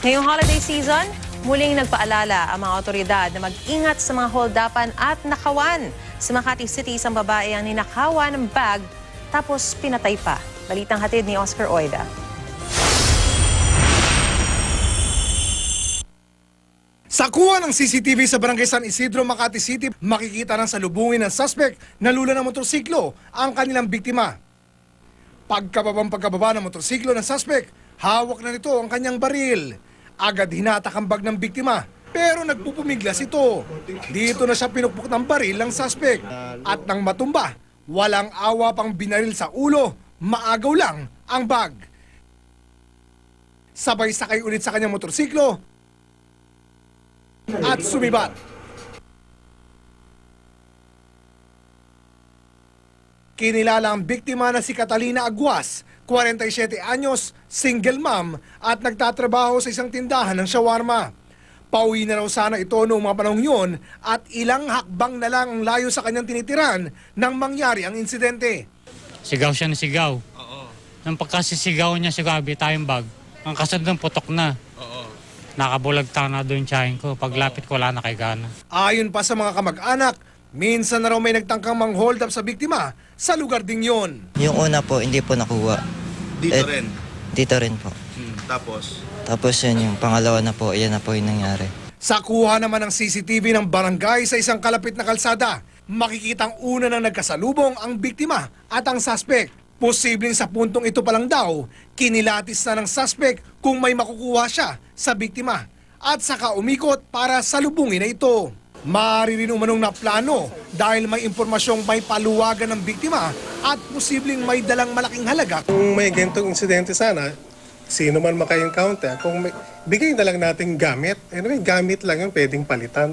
Ngayong holiday season, muling nagpaalala ang mga otoridad na mag-ingat sa mga holdapan at nakawan. Sa Makati City, isang babae ang ninakawan ng bag tapos pinatay pa. Balitang hatid ni Oscar Oida. Sa kuha ng CCTV sa Barangay San Isidro, Makati City, makikita ng salubungin ng suspect na lula ng motorsiklo ang kanilang biktima. Pagkababa ng motorsiklo ng suspect, hawak na nito ang kanyang baril. Agad hinatak ang bag ng biktima, pero nagpupumiglas ito. Dito na siya pinukpok ng baril ng suspect. At nang matumba, walang awa pang binaril sa ulo, maagaw lang ang bag. Sabay sakay ulit sa kanyang motorsiklo at sumibat. Kinilala ang biktima na si Catalina Aguas, 47 anyos, single mom at nagtatrabaho sa isang tindahan ng shawarma. Pauwi na raw sana ito noong mga panahong yun at ilang hakbang na lang ang layo sa kanyang tinitiran nang mangyari ang insidente. Sigaw siya na sigaw. Oo. Nang pagkasisigaw niya, sigabi tayong bag. Ang kasunod ng putok na. Oo. Nakabulagta na doon tsahin ko. Paglapit ko, wala na kay gana. Ayon pa sa mga kamag-anak, minsan na raw may nagtangkang mang-hold up sa biktima sa lugar ding yon. Yung una po, hindi po nakuha. Dito rin? Dito rin po. Tapos? Tapos yun, yung pangalawa na po, yan na po yung nangyari. Sa kuha naman ng CCTV ng barangay sa isang kalapit na kalsada, makikitang una na nagkasalubong ang biktima at ang suspect. Posibleng sa puntong ito pa lang daw, kinilatis na ng suspect kung may makukuha siya sa biktima at saka umikot para salubungin na ito. Maaari rin umanong na plano dahil may impormasyong may paluwagan ng biktima at posibleng may dalang malaking halaga. Kung may gantong insidente sana, sino man maka-encounter, kung bigay na lang natin gamit. Anyway, gamit lang yung pwedeng palitan.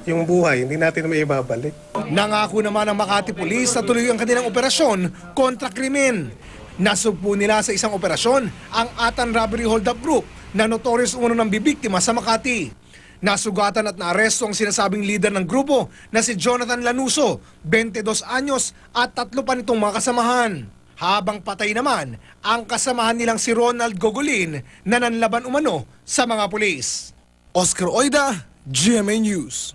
Yung buhay, hindi natin may ibabalik. Nangako naman ang Makati Police na tuloy ang kanilang operasyon kontra krimen. Nasugpo nila sa isang operasyon ang Atan Robbery Hold-Up Group na notorious umano ng bibiktima sa Makati. Nasugatan at naaresto ang sinasabing leader ng grupo na si Jonathan Lanuso, 22 anyos at 3 pa nitong mga kasamahan. Habang patay naman ang kasamahan nilang si Ronald Gogolin na nanlaban umano sa mga pulis. Oscar Oida, GMA News.